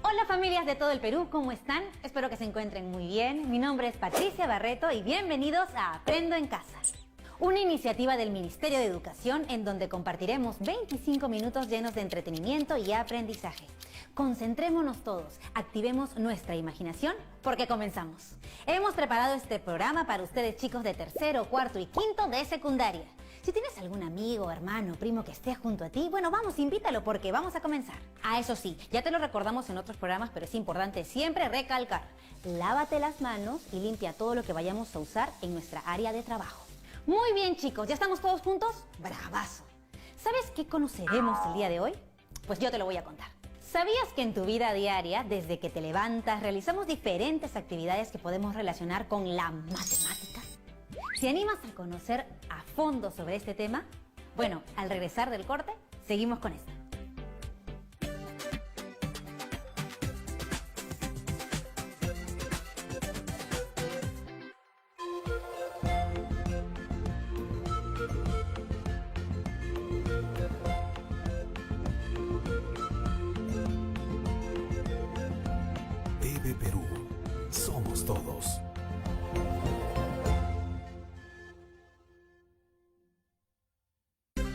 Hola familias de todo el Perú, ¿cómo están? Espero que se encuentren muy bien. Mi nombre es Patricia Barreto y bienvenidos a Aprendo en Casa. Una iniciativa del Ministerio de Educación en donde compartiremos 25 minutos llenos de entretenimiento y aprendizaje. Concentrémonos todos, activemos nuestra imaginación porque comenzamos. Hemos preparado este programa para ustedes chicos de tercero, cuarto y quinto de secundaria. Si tienes algún amigo, hermano, primo que esté junto a ti, bueno, vamos, invítalo porque vamos a comenzar. Ah, eso sí, ya te lo recordamos en otros programas, pero es importante siempre recalcar. Lávate las manos y limpia todo lo que vayamos a usar en nuestra área de trabajo. Muy bien, chicos, ¿ya estamos todos juntos? ¡Bravazo! ¿Sabes qué conoceremos el día de hoy? Pues yo te lo voy a contar. ¿Sabías que en tu vida diaria, desde que te levantas, realizamos diferentes actividades que podemos relacionar con la matemática? ¿Te animas a conocer a fondo sobre este tema? Bueno, al regresar del corte, seguimos con esto. TV Perú. Somos todos.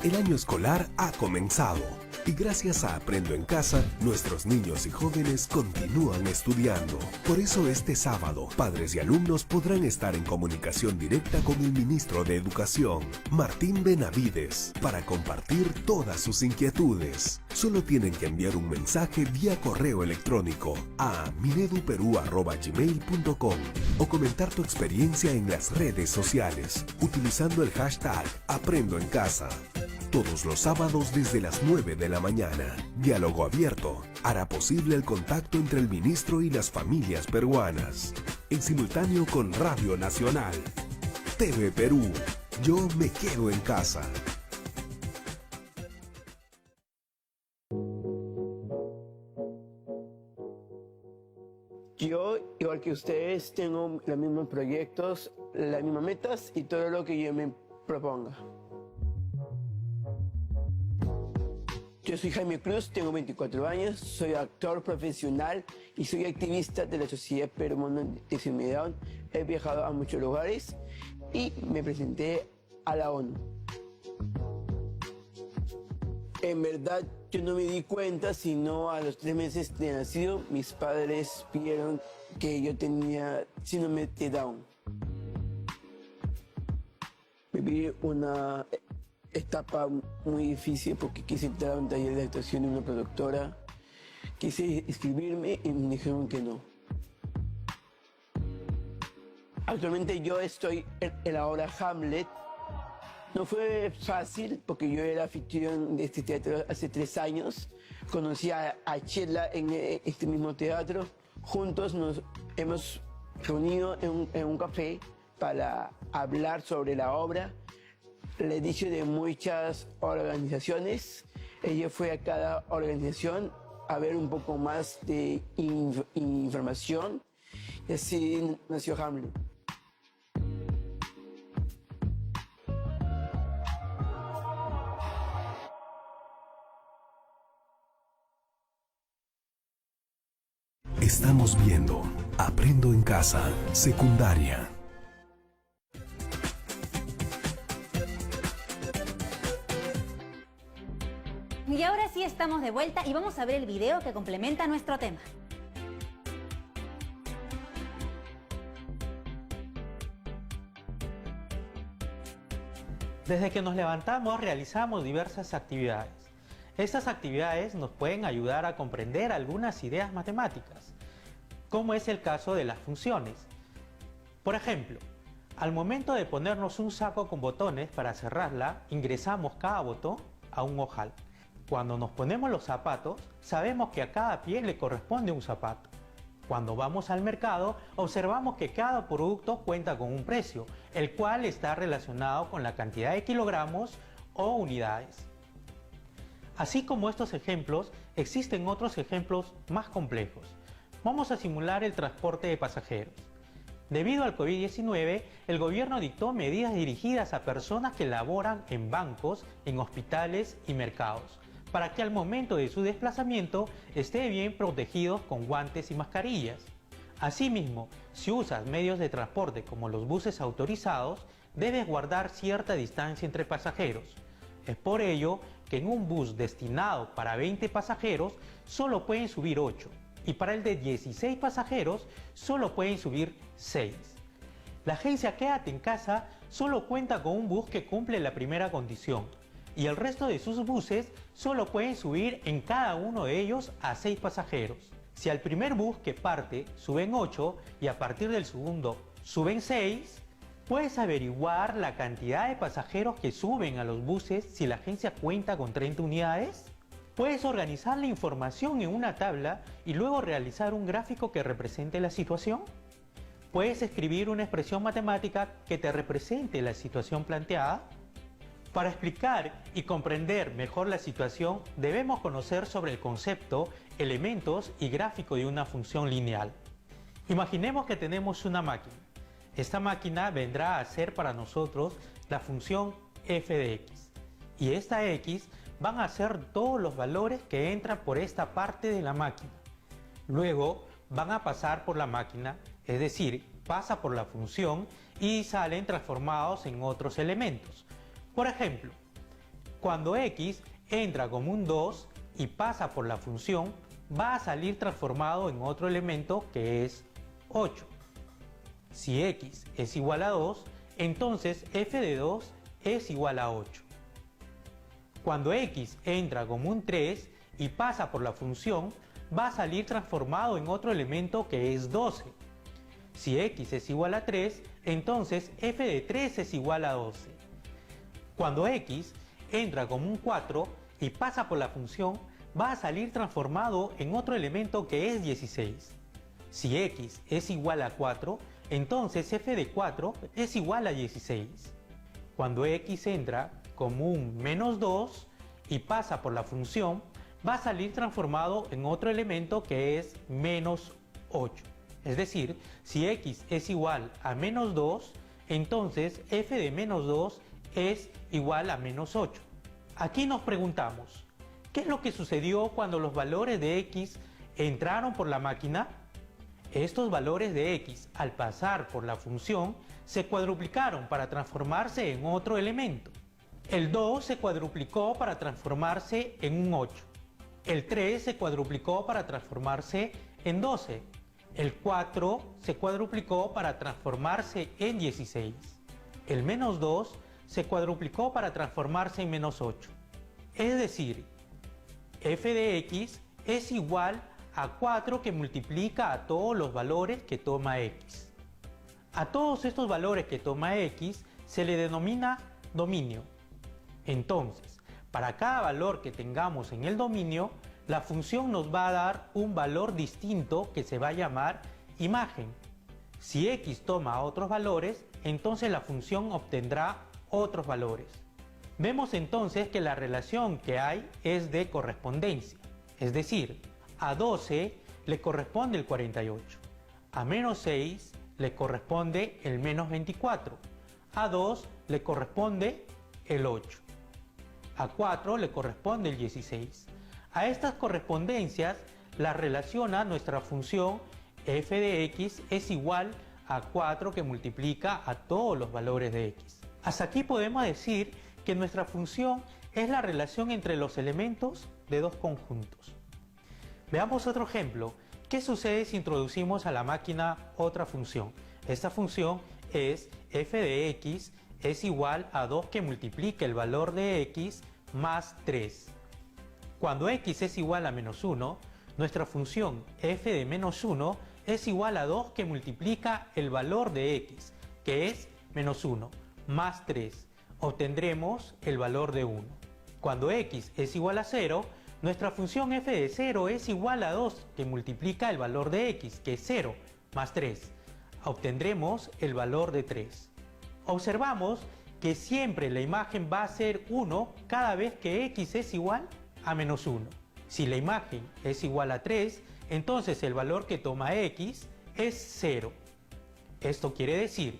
El año escolar ha comenzado y gracias a Aprendo en Casa, nuestros niños y jóvenes continúan estudiando. Por eso este sábado, padres y alumnos podrán estar en comunicación directa con el ministro de Educación, Martín Benavides, para compartir todas sus inquietudes. Solo tienen que enviar un mensaje vía correo electrónico a mineduperu@gmail.com o comentar tu experiencia en las redes sociales utilizando el hashtag Aprendo en Casa. Todos los sábados desde las 9 de la mañana. Diálogo abierto hará posible el contacto entre el ministro y las familias peruanas. En simultáneo con Radio Nacional. TV Perú. Yo me quedo en casa. Yo, igual que ustedes, tengo los mismos proyectos, las mismas metas y todo lo que yo me proponga. Yo soy Jaime Cruz, tengo 24 años, soy actor profesional y soy activista de la Sociedad Peruana de Discapacidad. He viajado a muchos lugares y me presenté a la ONU. En verdad, yo no me di cuenta, sino a los 3 meses de nacido, mis padres vieron que yo tenía síndrome de Down. Viví una etapa muy difícil porque quise entrar a un taller de actuación de una productora. Quise inscribirme y me dijeron que no. Actualmente yo estoy en la obra Hamlet. No fue fácil porque yo era anfitrión de este teatro hace 3 años. Conocí a Chela en este mismo teatro. Juntos nos hemos reunido en un café para hablar sobre la obra. Le he dicho de muchas organizaciones. Ella fue a cada organización a ver un poco más de información y así nació Hamlet. Estamos viendo Aprendo en Casa, secundaria. Y ahora sí estamos de vuelta y vamos a ver el video que complementa nuestro tema. Desde que nos levantamos realizamos diversas actividades. Estas actividades nos pueden ayudar a comprender algunas ideas matemáticas, como es el caso de las funciones. Por ejemplo, al momento de ponernos un saco con botones para cerrarla, ingresamos cada botón a un ojal. Cuando nos ponemos los zapatos, sabemos que a cada pie le corresponde un zapato. Cuando vamos al mercado, observamos que cada producto cuenta con un precio, el cual está relacionado con la cantidad de kilogramos o unidades. Así como estos ejemplos, existen otros ejemplos más complejos. Vamos a simular el transporte de pasajeros. Debido al COVID-19, el gobierno dictó medidas dirigidas a personas que laboran en bancos, en hospitales y mercados, para que al momento de su desplazamiento esté bien protegidos con guantes y mascarillas. Asimismo, si usas medios de transporte como los buses autorizados, debes guardar cierta distancia entre pasajeros. Es por ello que en un bus destinado para 20 pasajeros solo pueden subir 8 y para el de 16 pasajeros solo pueden subir 6. La agencia Quédate en Casa solo cuenta con un bus que cumple la primera condición y el resto de sus buses solo pueden subir en cada uno de ellos a 6 pasajeros. Si al primer bus que parte suben 8 y a partir del segundo suben 6, ¿puedes averiguar la cantidad de pasajeros que suben a los buses si la agencia cuenta con 30 unidades? Puedes organizar la información en una tabla y luego realizar un gráfico que represente la situación. Puedes escribir una expresión matemática que te represente la situación planteada. Para explicar y comprender mejor la situación, debemos conocer sobre el concepto, elementos y gráfico de una función lineal. Imaginemos que tenemos una máquina. Esta máquina vendrá a ser para nosotros la función f de x. Y esta x van a ser todos los valores que entran por esta parte de la máquina. Luego van a pasar por la máquina, es decir, pasa por la función y salen transformados en otros elementos. Por ejemplo, cuando x entra como un 2 y pasa por la función, va a salir transformado en otro elemento que es 8. Si x es igual a 2, entonces f de 2 es igual a 8. Cuando x entra como un 3 y pasa por la función, va a salir transformado en otro elemento que es 12. Si x es igual a 3, entonces f de 3 es igual a 12. Cuando x entra como un 4 y pasa por la función, va a salir transformado en otro elemento que es 16. Si x es igual a 4, entonces f de 4 es igual a 16. Cuando x entra como un menos 2 y pasa por la función, va a salir transformado en otro elemento que es menos 8. Es decir, si x es igual a menos 2, entonces f de menos 2 es igual a menos 8. Aquí nos preguntamos, ¿qué es lo que sucedió cuando los valores de x entraron por la máquina? Estos valores de x, al pasar por la función, se cuadruplicaron para transformarse en otro elemento. El 2 se cuadruplicó para transformarse en un 8. El 3 se cuadruplicó para transformarse en 12. El 4 se cuadruplicó para transformarse en 16. El menos 2 se cuadruplicó para transformarse en menos 8. Es decir, f de x es igual a 4 que multiplica a todos los valores que toma x. A todos estos valores que toma x se le denomina dominio. Entonces, para cada valor que tengamos en el dominio, la función nos va a dar un valor distinto que se va a llamar imagen. Si x toma otros valores, entonces la función obtendrá otros valores. Vemos entonces que la relación que hay es de correspondencia, es decir, a 12 le corresponde el 48, a menos 6 le corresponde el menos 24, a 2 le corresponde el 8, a 4 le corresponde el 16. A estas correspondencias las relaciona nuestra función f de x es igual a 4 que multiplica a todos los valores de x. Hasta aquí podemos decir que nuestra función es la relación entre los elementos de dos conjuntos. Veamos otro ejemplo. ¿Qué sucede si introducimos a la máquina otra función? Esta función es f de x es igual a 2 que multiplica el valor de x más 3. Cuando x es igual a menos 1, nuestra función f de menos 1 es igual a 2 que multiplica el valor de x, que es menos 1, más 3. Obtendremos el valor de 1. Cuando x es igual a 0, nuestra función f de 0 es igual a 2 que multiplica el valor de x, que es 0, más 3. Obtendremos el valor de 3. Observamos que siempre la imagen va a ser 1 cada vez que x es igual a menos 1. Si la imagen es igual a 3, entonces el valor que toma x es 0. Esto quiere decir,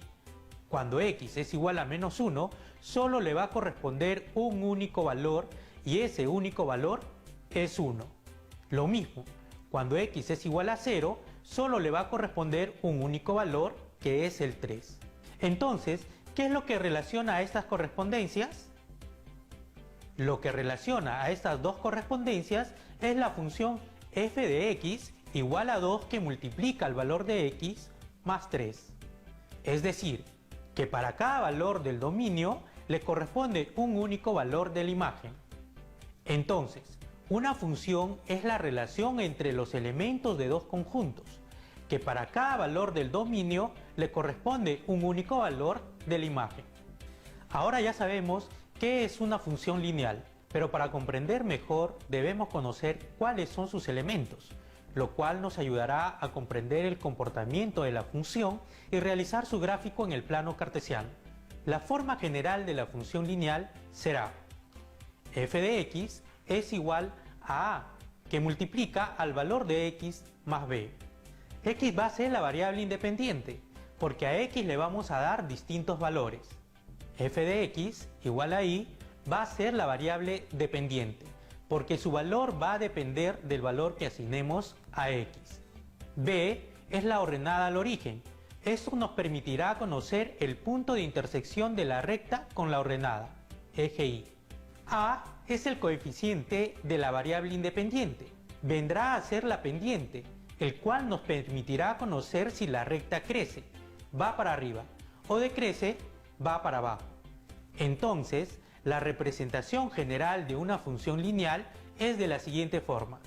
cuando x es igual a menos 1, solo le va a corresponder un único valor y ese único valor es 1. Lo mismo, cuando x es igual a 0, solo le va a corresponder un único valor, que es el 3. Entonces, ¿qué es lo que relaciona a estas correspondencias? Lo que relaciona a estas dos correspondencias es la función f de x igual a 2 que multiplica el valor de x más 3. Es decir, que para cada valor del dominio le corresponde un único valor de la imagen. Entonces, una función es la relación entre los elementos de dos conjuntos, que para cada valor del dominio le corresponde un único valor de la imagen. Ahora ya sabemos qué es una función lineal, pero para comprender mejor debemos conocer cuáles son sus elementos, lo cual nos ayudará a comprender el comportamiento de la función y realizar su gráfico en el plano cartesiano. La forma general de la función lineal será f de x es igual a que multiplica al valor de x más b. X va a ser la variable independiente, porque a x le vamos a dar distintos valores. F de x igual a y va a ser la variable dependiente, porque su valor va a depender del valor que asignemos a x. B es la ordenada al origen. Esto nos permitirá conocer el punto de intersección de la recta con la ordenada, eje y. A es el coeficiente de la variable independiente. Vendrá a ser la pendiente, el cual nos permitirá conocer si la recta crece, va para arriba, o decrece, va para abajo. Entonces, la representación general de una función lineal es de la siguiente forma.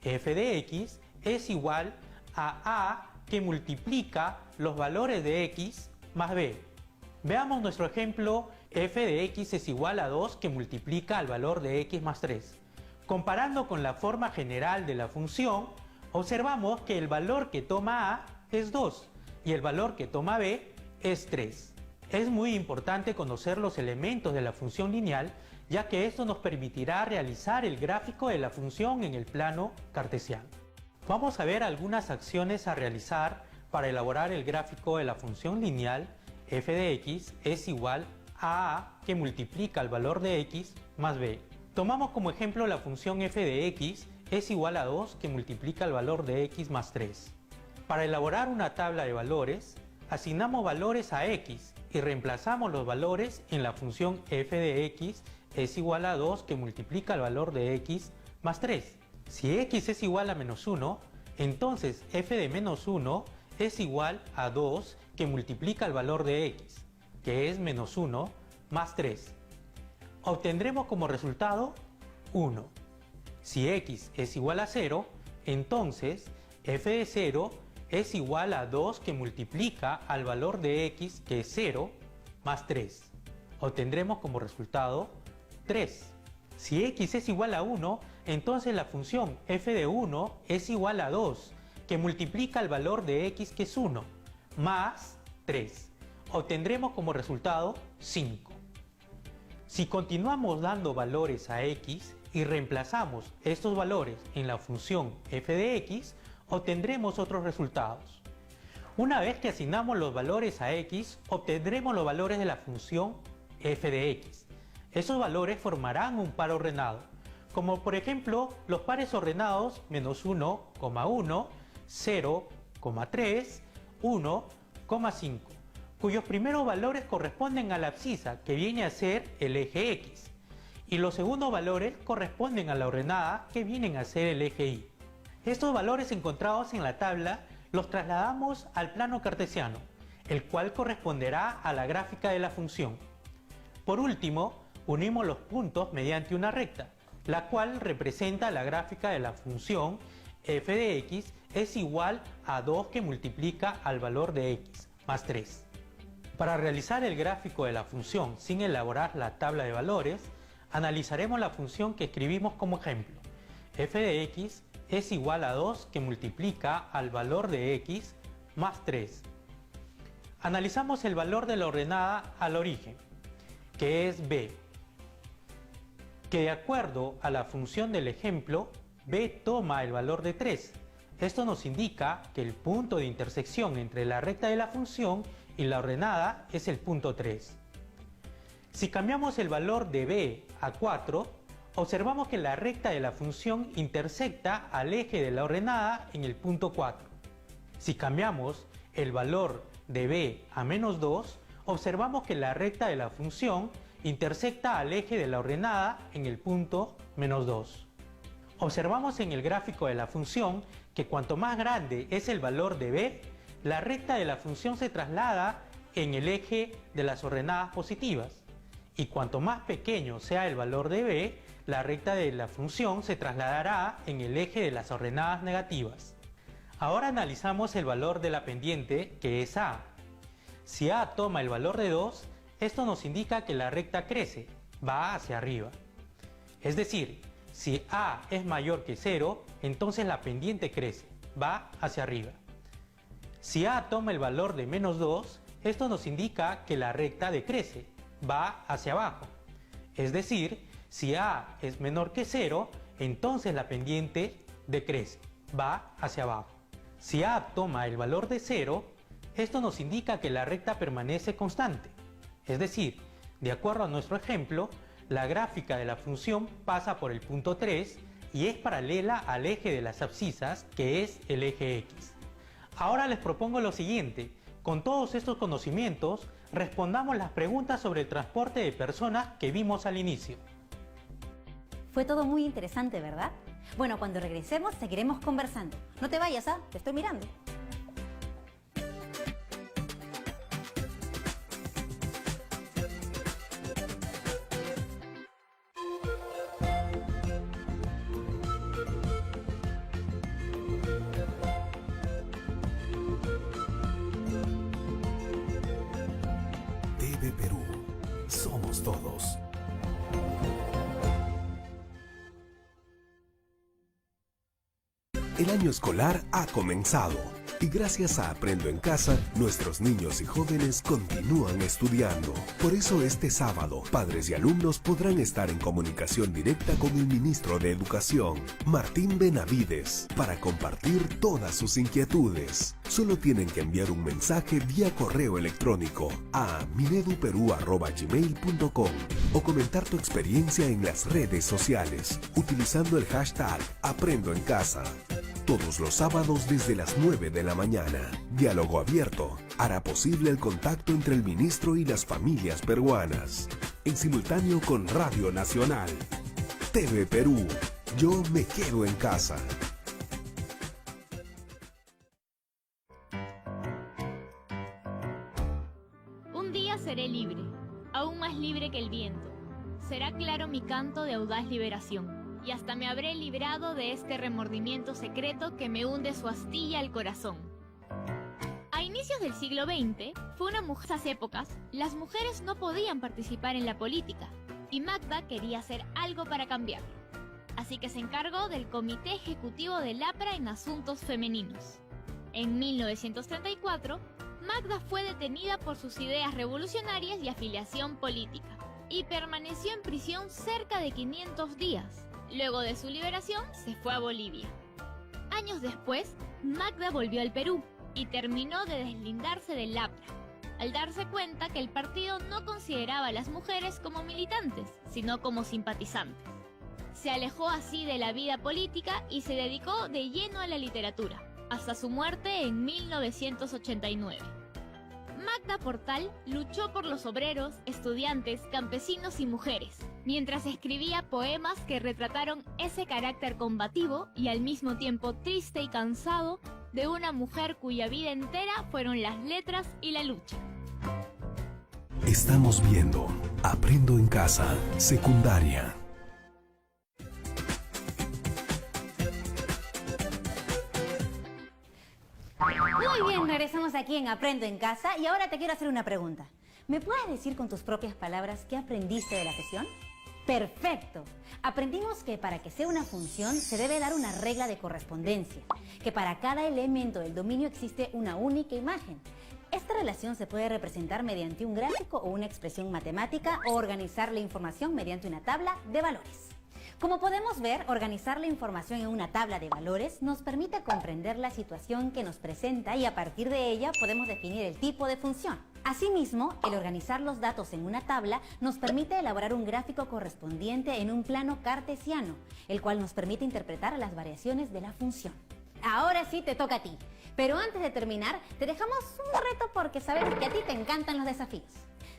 F de x es igual a que multiplica los valores de x más b. Veamos nuestro ejemplo, f de x es igual a 2 que multiplica al valor de x más 3. Comparando con la forma general de la función, observamos que el valor que toma a es 2 y el valor que toma b es 3. Es muy importante conocer los elementos de la función lineal, ya que esto nos permitirá realizar el gráfico de la función en el plano cartesiano. Vamos a ver algunas acciones a realizar para elaborar el gráfico de la función lineal f de x es igual a que multiplica el valor de x más b. Tomamos como ejemplo la función f de x es igual a 2 que multiplica el valor de x más 3. Para elaborar una tabla de valores, asignamos valores a x y reemplazamos los valores en la función f de x es igual a 2 que multiplica el valor de x más 3. Si x es igual a menos 1, entonces f de menos 1 es igual a 2 que multiplica el valor de x, que es menos 1 más 3. Obtendremos como resultado 1. Si x es igual a 0, entonces f de 0 es igual a 2 que multiplica al valor de x, que es 0, más 3. Obtendremos como resultado 3. Si x es igual a 1, entonces la función f de 1 es igual a 2, que multiplica el valor de x, que es 1, más 3. Obtendremos como resultado 5. Si continuamos dando valores a x y reemplazamos estos valores en la función f de x, obtendremos otros resultados. Una vez que asignamos los valores a x, obtendremos los valores de la función f de x. Esos valores formarán un par ordenado, como por ejemplo los pares ordenados menos 1, 1, 0, 3, 1, 5, cuyos primeros valores corresponden a la abscisa, que viene a ser el eje x, y los segundos valores corresponden a la ordenada, que vienen a ser el eje y. Estos valores encontrados en la tabla los trasladamos al plano cartesiano, el cual corresponderá a la gráfica de la función. Por último, unimos los puntos mediante una recta, la cual representa la gráfica de la función f de x es igual a 2 que multiplica al valor de x más 3. Para realizar el gráfico de la función sin elaborar la tabla de valores, analizaremos la función que escribimos como ejemplo. F de x es igual a 2 que multiplica al valor de x más 3. Analizamos el valor de la ordenada al origen, que es b, que de acuerdo a la función del ejemplo, b toma el valor de 3. Esto nos indica que el punto de intersección entre la recta de la función y la ordenada es el punto 3. Si cambiamos el valor de b a 4, observamos que la recta de la función intersecta al eje de la ordenada en el punto 4. Si cambiamos el valor de b a menos 2, observamos que la recta de la función intersecta al eje de la ordenada en el punto menos 2. Observamos en el gráfico de la función que cuanto más grande es el valor de b, la recta de la función se traslada en el eje de las ordenadas positivas. Y cuanto más pequeño sea el valor de b, la recta de la función se trasladará en el eje de las ordenadas negativas. Ahora analizamos el valor de la pendiente, que es a. Si a toma el valor de 2, esto nos indica que la recta crece, va hacia arriba. Es decir, si a es mayor que 0, entonces la pendiente crece, va hacia arriba. Si a toma el valor de menos 2, esto nos indica que la recta decrece, va hacia abajo. Es decir, si a es menor que 0, entonces la pendiente decrece, va hacia abajo. Si a toma el valor de 0, esto nos indica que la recta permanece constante. Es decir, de acuerdo a nuestro ejemplo, la gráfica de la función pasa por el punto 3 y es paralela al eje de las abscisas, que es el eje X. Ahora les propongo lo siguiente: con todos estos conocimientos, respondamos las preguntas sobre el transporte de personas que vimos al inicio. Fue todo muy interesante, ¿verdad? Bueno, cuando regresemos seguiremos conversando. No te vayas, te estoy mirando. TV Perú. Somos todos. El año escolar ha comenzado y gracias a Aprendo en Casa, nuestros niños y jóvenes continúan estudiando. Por eso este sábado, padres y alumnos podrán estar en comunicación directa con el ministro de Educación, Martín Benavides, para compartir todas sus inquietudes. Solo tienen que enviar un mensaje vía correo electrónico a mineduperú@gmail.com o comentar tu experiencia en las redes sociales utilizando el hashtag Aprendo en Casa. Todos los sábados desde las 9 de la mañana. Diálogo abierto hará posible el contacto entre el ministro y las familias peruanas. En simultáneo con Radio Nacional. TV Perú. Yo me quedo en casa. Un día seré libre, aún más libre que el viento. Será claro mi canto de audaz liberación. Y hasta me habré librado de este remordimiento secreto que me hunde su astilla al corazón. A inicios del siglo XX, fue una mujer. En esas épocas, las mujeres no podían participar en la política, y Magda quería hacer algo para cambiarlo. Así que se encargó del Comité Ejecutivo del APRA en Asuntos Femeninos. En 1934, Magda fue detenida por sus ideas revolucionarias y afiliación política, y permaneció en prisión cerca de 500 días. Luego de su liberación, se fue a Bolivia. Años después, Magda volvió al Perú y terminó de deslindarse del APRA, al darse cuenta que el partido no consideraba a las mujeres como militantes, sino como simpatizantes. Se alejó así de la vida política y se dedicó de lleno a la literatura, hasta su muerte en 1989. Magda Portal luchó por los obreros, estudiantes, campesinos y mujeres, mientras escribía poemas que retrataron ese carácter combativo y al mismo tiempo triste y cansado de una mujer cuya vida entera fueron las letras y la lucha. Estamos viendo Aprendo en Casa, secundaria. Muy bien, regresamos aquí en Aprendo en Casa y ahora te quiero hacer una pregunta. ¿Me puedes decir con tus propias palabras qué aprendiste de la sesión? ¡Perfecto! Aprendimos que para que sea una función se debe dar una regla de correspondencia, que para cada elemento del dominio existe una única imagen. Esta relación se puede representar mediante un gráfico o una expresión matemática o organizar la información mediante una tabla de valores. Como podemos ver, organizar la información en una tabla de valores nos permite comprender la situación que nos presenta y a partir de ella podemos definir el tipo de función. Asimismo, el organizar los datos en una tabla nos permite elaborar un gráfico correspondiente en un plano cartesiano, el cual nos permite interpretar las variaciones de la función. Ahora sí te toca a ti, pero antes de terminar, te dejamos un reto porque sabemos que a ti te encantan los desafíos.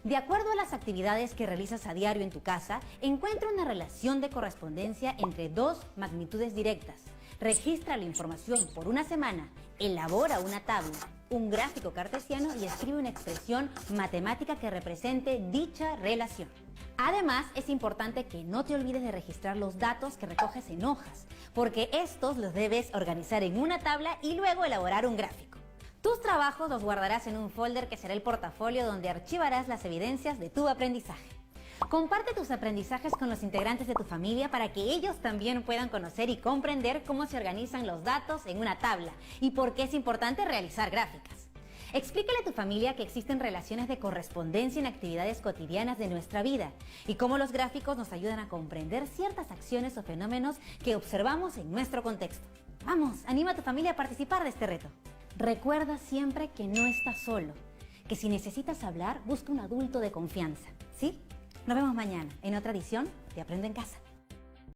De acuerdo a las actividades que realizas a diario en tu casa, encuentra una relación de correspondencia entre dos magnitudes directas. Registra la información por una semana, elabora una tabla, un gráfico cartesiano y escribe una expresión matemática que represente dicha relación. Además, es importante que no te olvides de registrar los datos que recoges en hojas, porque estos los debes organizar en una tabla y luego elaborar un gráfico. Tus trabajos los guardarás en un folder que será el portafolio donde archivarás las evidencias de tu aprendizaje. Comparte tus aprendizajes con los integrantes de tu familia para que ellos también puedan conocer y comprender cómo se organizan los datos en una tabla y por qué es importante realizar gráficas. Explícale a tu familia que existen relaciones de correspondencia en actividades cotidianas de nuestra vida y cómo los gráficos nos ayudan a comprender ciertas acciones o fenómenos que observamos en nuestro contexto. Vamos, anima a tu familia a participar de este reto. Recuerda siempre que no estás solo, que si necesitas hablar, busca un adulto de confianza, ¿sí? Nos vemos mañana en otra edición de Aprendo en Casa.